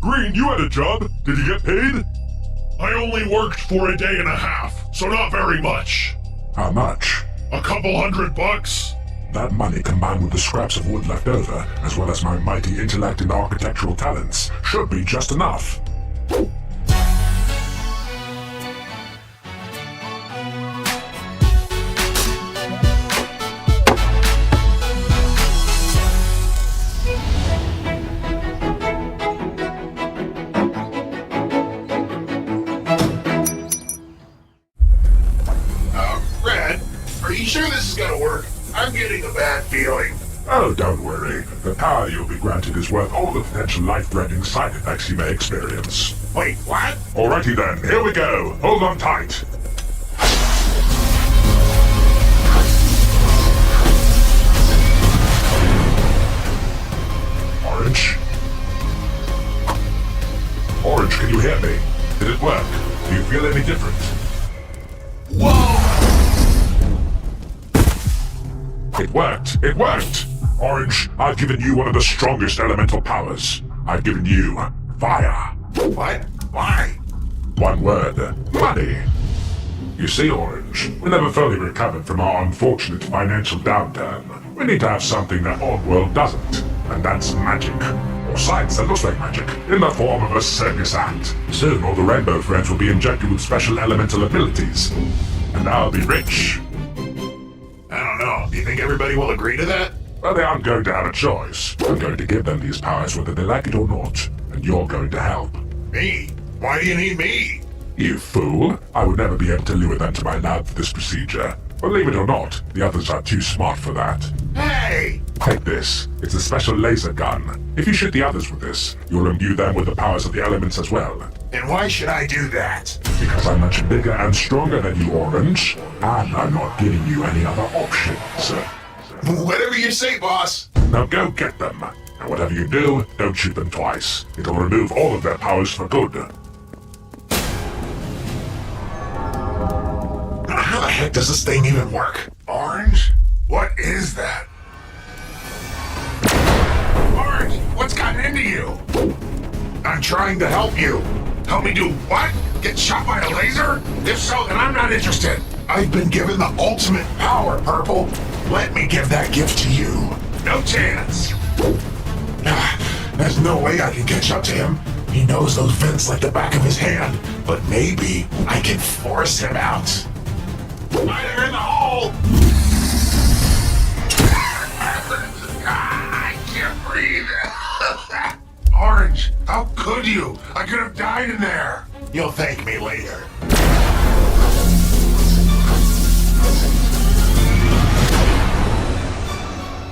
Green, you had a job. Did you get paid? I only worked for a day and a half, so not very much. How much? A couple $100. That money, combined with the scraps of wood left over, as well as my mighty intellect and architectural talents, should be just enough. Red, are you sure this is gonna work? I'm getting a bad feeling. Oh, don't worry. The power you'll be granted is worth all the potential life-threatening side effects you may experience. Wait, what? Alrighty then, here we go. Hold on tight. Orange? Orange, can you hear me? Did it work? Do you feel any different? Whoa! It worked! It worked! Orange, I've given you one of the strongest elemental powers. I've given you fire. What? Why? One word. Money. You see, Orange, we never fully recovered from our unfortunate financial downturn. We need to have something that Oddworld doesn't, and that's magic. Or science that looks like magic, in the form of a circus act. Soon all the Rainbow Friends will be injected with special elemental abilities. And I'll be rich. I don't know. Do you think everybody will agree to that? Well, they aren't going to have a choice. I'm going to give them these powers whether they like it or not. And you're going to help. Me? Why do you need me? You fool! I would never be able to lure them to my lab for this procedure. Believe it or not, the others are too smart for that. Hey! Take this. It's a special laser gun. If you shoot the others with this, you'll imbue them with the powers of the elements as well. And why should I do that? Because I'm much bigger and stronger than you, Orange. And I'm not giving you any other options. Whatever you say, boss. Now go get them. And whatever you do, don't shoot them twice. It'll remove all of their powers for good. How the heck does this thing even work? Orange? What is that? Orange, what's gotten into you? I'm trying to help you. Help me do what? Get shot by a laser? If so, then I'm not interested. I've been given the ultimate power, Purple. Let me give that gift to you. No chance. There's no way I can catch up to him. He knows those vents like the back of his hand. But maybe I can force him out. Fire in the hole! I can't breathe. Orange, how could you? I could have died in there. You'll thank me later.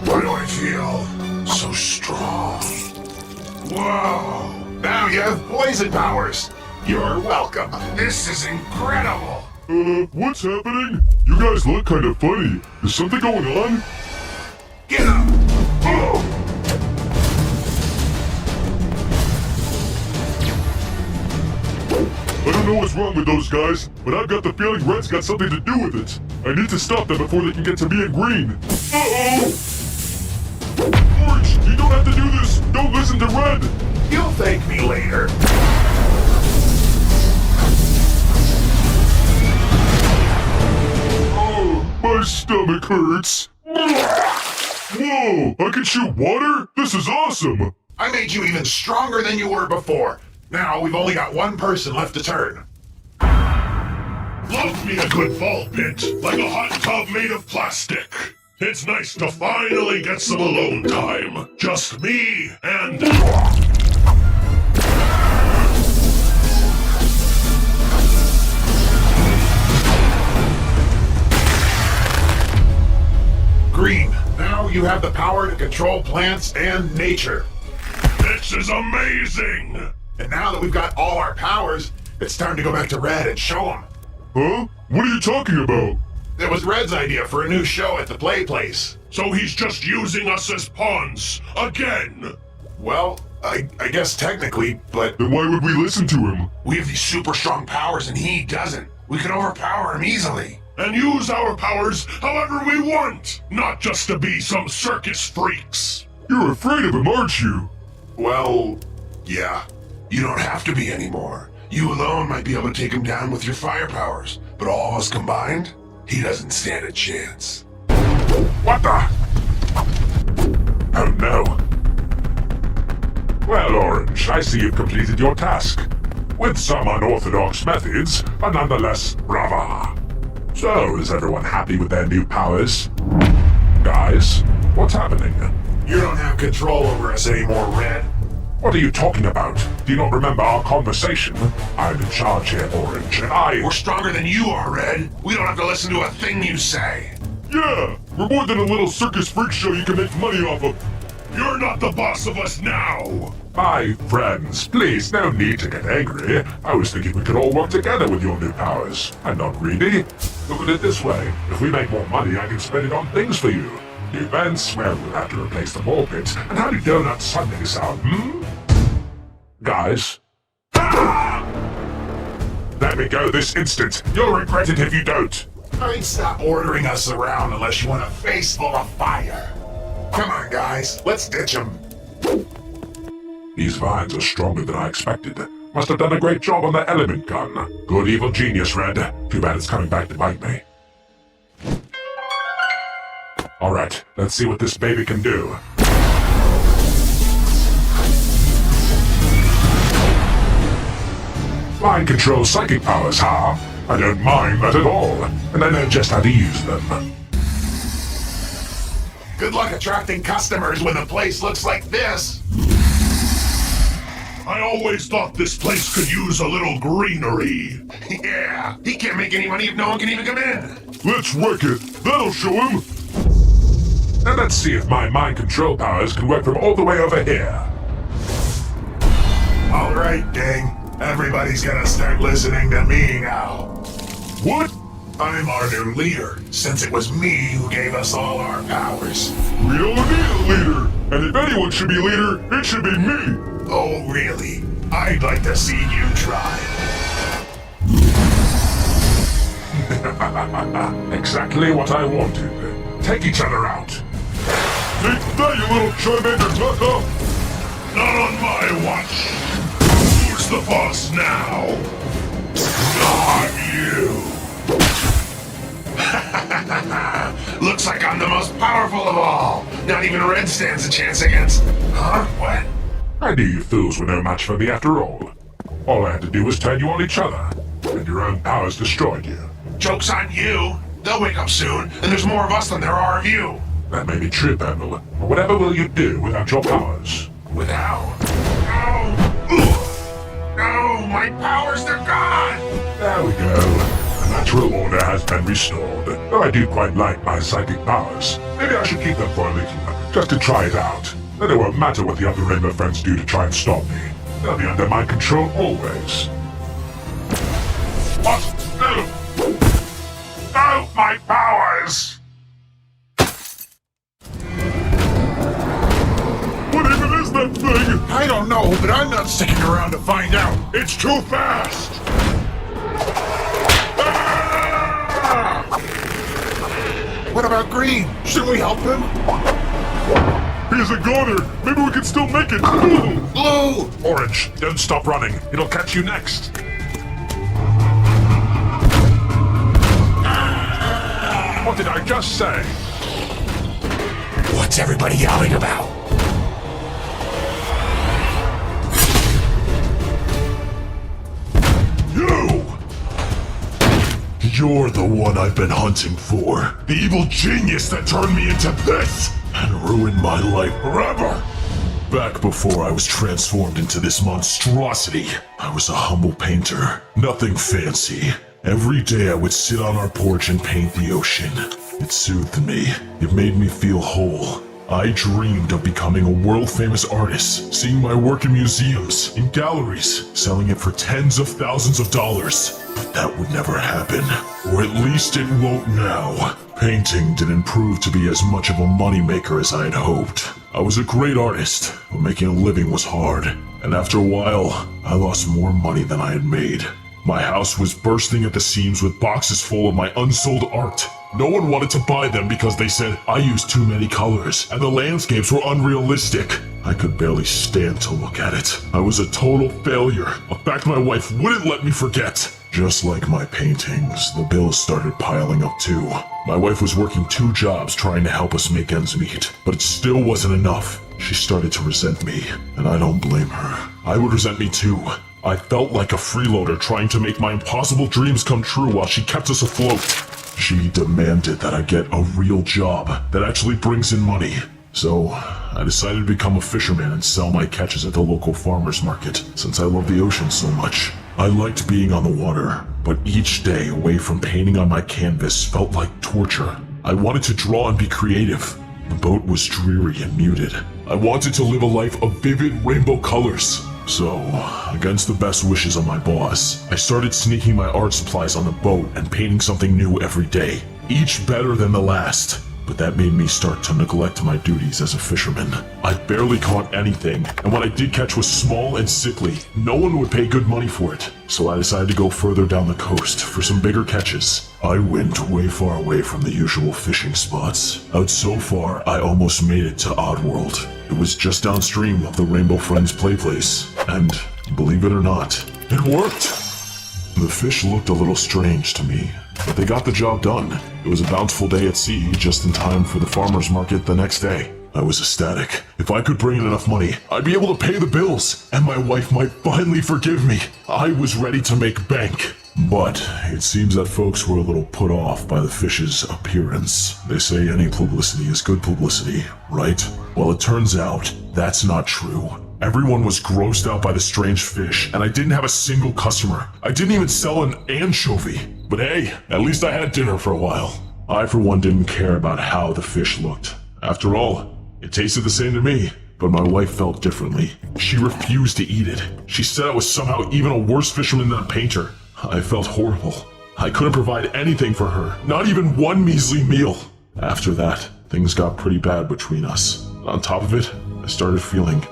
Why do I feel so strong? Whoa! Now you have poison powers. You're welcome. This is incredible. What's happening? You guys look kind of funny. Is something going on? Get up! Oh! I don't know what's wrong with those guys, but I've got the feeling Red's got something to do with it. I need to stop them before they can get to me and Green. Uh-oh! Orange, you don't have to do this! Don't listen to Red! You'll thank me later. Oh, my stomach hurts. Whoa, I can shoot water? This is awesome! I made you even stronger than you were before. Now we've only got one person left to turn. Love me a good ball pit, like a hot tub made of plastic. It's nice to finally get some alone time. Just me and... Green, now you have the power to control plants and nature. This is amazing! And now that we've got all our powers, it's time to go back to Red and show him. Huh? What are you talking about? It was Red's idea for a new show at the Play Place. So he's just using us as pawns, again! Well, I guess technically, but Then why would we listen to him? we have these super strong powers and he doesn't. We can overpower him easily. And use our powers however we want, not just to be some circus freaks. You're afraid of him, aren't you? Well, yeah. You don't have to be anymore. You alone might be able to take him down with your fire powers, but all of us combined, he doesn't stand a chance. What the? Oh no. Well, Orange, I see you've completed your task. With some unorthodox methods, but nonetheless brava. So, is everyone happy with their new powers? Guys, what's happening? You don't have control over us anymore, Red. What are you talking about? Do you not remember our conversation? I'm in charge here, Orange, and We're stronger than you are, Red. We don't have to listen to a thing you say. Yeah, we're more than a little circus freak show you can make money off of. You're not the boss of us now. My friends, please, no need to get angry. I was thinking we could all work together with your new powers. I'm not greedy. Look at it this way. If we make more money, I can spend it on things for you. New vents, well, we'll have to replace the ball pits. And how do donut sundaes sound, Guys? Let me go this instant. You'll regret it if you don't. I'd stop ordering us around unless you want a face full of fire. Come on, guys. Let's ditch him. These vines are stronger than I expected. Must have done a great job on the element gun. Good evil genius, Red. Too bad it's coming back to bite me. Alright, let's see what this baby can do. Mind control psychic powers, huh? I don't mind that at all, and I know just how to use them. Good luck attracting customers when the place looks like this. I always thought this place could use a little greenery. Yeah, he can't make any money if no one can even come in. Let's wreck it. That'll show him. Now let's see if my mind control powers can work from all the way over here. All right, gang. Everybody's gonna start listening to me now. What? I'm our new leader, since it was me who gave us all our powers. We don't need a leader. And if anyone should be leader, it should be me. Oh, really? I'd like to see you try. Exactly what I wanted. Take each other out. Take that, you little Charmander tucker. Not on my watch. Who's the boss now? Not you. Looks like I'm the most powerful of all. Not even Red stands a chance against. Huh? What? I knew you fools were no match for me after all. All I had to do was turn you on each other, and your own powers destroyed you. Joke's on you. They'll wake up soon, and there's more of us than there are of you. That may be true, Pendle, but whatever will you do without your powers? Without? No! Ugh. No, my powers, they're gone! There we go. The natural order has been restored. Though I do quite like my psychic powers. Maybe I should keep them for a little, just to try it out. Then it won't matter what the other Rainbow Friends do to try and stop me. They'll be under my control always. What? No! No, my powers! What even is that thing? I don't know, but I'm not sticking around to find out. It's too fast! Ah! What about Green? Shouldn't we help him? He's a goner. Maybe we can still make it. Ooh. Blue! Orange, don't stop running. It'll catch you next. What did I just say? What's everybody yelling about? You! You're the one I've been hunting for. The evil genius that turned me into this and ruined my life forever. Back before I was transformed into this monstrosity, I was a humble painter. Nothing fancy. Every day I would sit on our porch and paint the ocean. It soothed me. It made me feel whole. I dreamed of becoming a world-famous artist, seeing my work in museums, in galleries, selling it for tens of thousands of dollars. But that would never happen. Or at least it won't now. Painting didn't prove to be as much of a moneymaker as I had hoped. I was a great artist, but making a living was hard. And after a while, I lost more money than I had made. My house was bursting at the seams with boxes full of my unsold art. No one wanted to buy them because they said I used too many colors and the landscapes were unrealistic. I could barely stand to look at it. I was a total failure, a fact my wife wouldn't let me forget. Just like my paintings, the bills started piling up too. My wife was working 2 jobs trying to help us make ends meet, but it still wasn't enough. She started to resent me, and I don't blame her. I would resent me too. I felt like a freeloader trying to make my impossible dreams come true while she kept us afloat. She demanded that I get a real job that actually brings in money. So, I decided to become a fisherman and sell my catches at the local farmer's market, since I love the ocean so much. I liked being on the water, but each day away from painting on my canvas felt like torture. I wanted to draw and be creative. The boat was dreary and muted. I wanted to live a life of vivid rainbow colors. So, against the best wishes of my boss, I started sneaking my art supplies on the boat and painting something new every day, each better than the last. But that made me start to neglect my duties as a fisherman. I barely caught anything, and what I did catch was small and sickly. No one would pay good money for it, so I decided to go further down the coast for some bigger catches. I went way far away from the usual fishing spots. Out so far, I almost made it to Oddworld. It was just downstream of the Rainbow Friends play place, and believe it or not, it worked. The fish looked a little strange to me, but they got the job done. It was a bountiful day at sea, just in time for the farmer's market the next day. I was ecstatic. If I could bring in enough money, I'd be able to pay the bills, and my wife might finally forgive me. I was ready to make bank. But it seems that folks were a little put off by the fish's appearance. They say any publicity is good publicity, right? Well, it turns out that's not true. Everyone was grossed out by the strange fish, and I didn't have a single customer. I didn't even sell an anchovy. But hey, at least I had dinner for a while. I, for one, didn't care about how the fish looked. After all, it tasted the same to me. But my wife felt differently. She refused to eat it. She said I was somehow even a worse fisherman than a painter. I felt horrible. I couldn't provide anything for her, not even one measly meal. After that, things got pretty bad between us. On top of it, I started feeling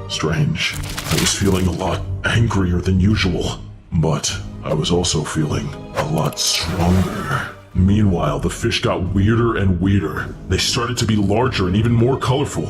strange. I was feeling a lot angrier than usual, but I was also feeling a lot stronger. Meanwhile, the fish got weirder and weirder. They started to be larger and even more colorful.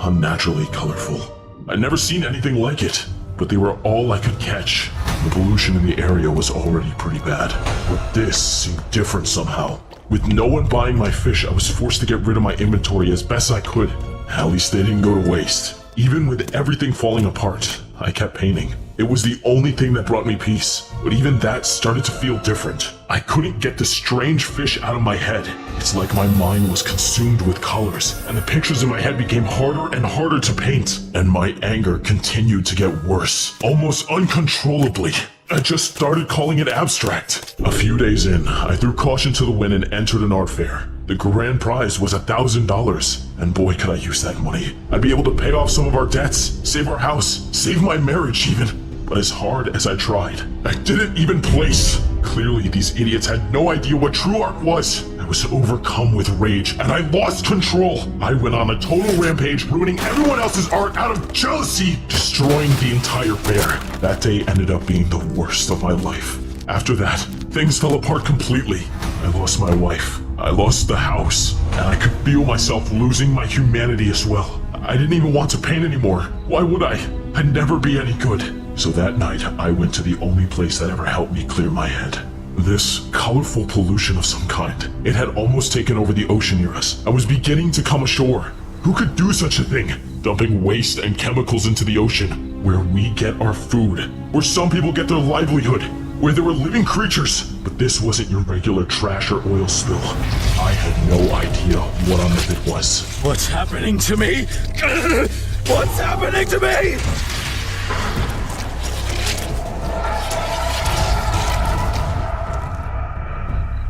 Unnaturally colorful. I'd never seen anything like it, but they were all I could catch. The pollution in the area was already pretty bad, but this seemed different somehow. With no one buying my fish, I was forced to get rid of my inventory as best I could. At least they didn't go to waste. Even with everything falling apart, I kept painting. It was the only thing that brought me peace, but even that started to feel different. I couldn't get the strange fish out of my head. It's like my mind was consumed with colors, and the pictures in my head became harder and harder to paint. And my anger continued to get worse, almost uncontrollably. I just started calling it abstract. A few days in, I threw caution to the wind and entered an art fair. The grand prize was $1,000, and boy could I use that money. I'd be able to pay off some of our debts, save our house, save my marriage even. But as hard as I tried, I didn't even place. Clearly, these idiots had no idea what true art was. I was overcome with rage, and I lost control. I went on a total rampage, ruining everyone else's art out of jealousy, destroying the entire fair. That day ended up being the worst of my life. After that, things fell apart completely. I lost my wife. I lost the house, and I could feel myself losing my humanity as well. I didn't even want to paint anymore. Why would I? I'd never be any good. So that night, I went to the only place that ever helped me clear my head. This colorful pollution of some kind. It had almost taken over the ocean near us. I was beginning to come ashore. Who could do such a thing? Dumping waste and chemicals into the ocean, where we get our food, where some people get their livelihood, where there were living creatures. But this wasn't your regular trash or oil spill. I had no idea what on earth it was. What's happening to me? What's happening to me?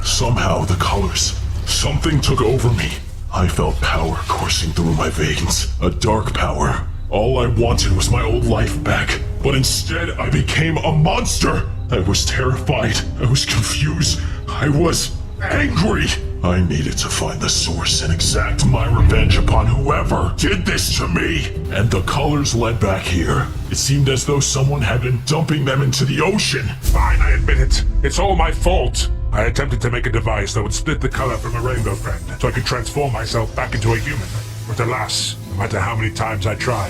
Somehow the colors, something took over me. I felt power coursing through my veins, a dark power. All I wanted was my old life back, but instead I became a monster. I was terrified, I was confused, I was angry. I needed to find the source and exact my revenge upon whoever did this to me. And the colors led back here. It seemed as though someone had been dumping them into the ocean. Fine, I admit it. It's all my fault. I attempted to make a device that would split the color from a rainbow friend, so I could transform myself back into a human. But alas, no matter how many times I tried,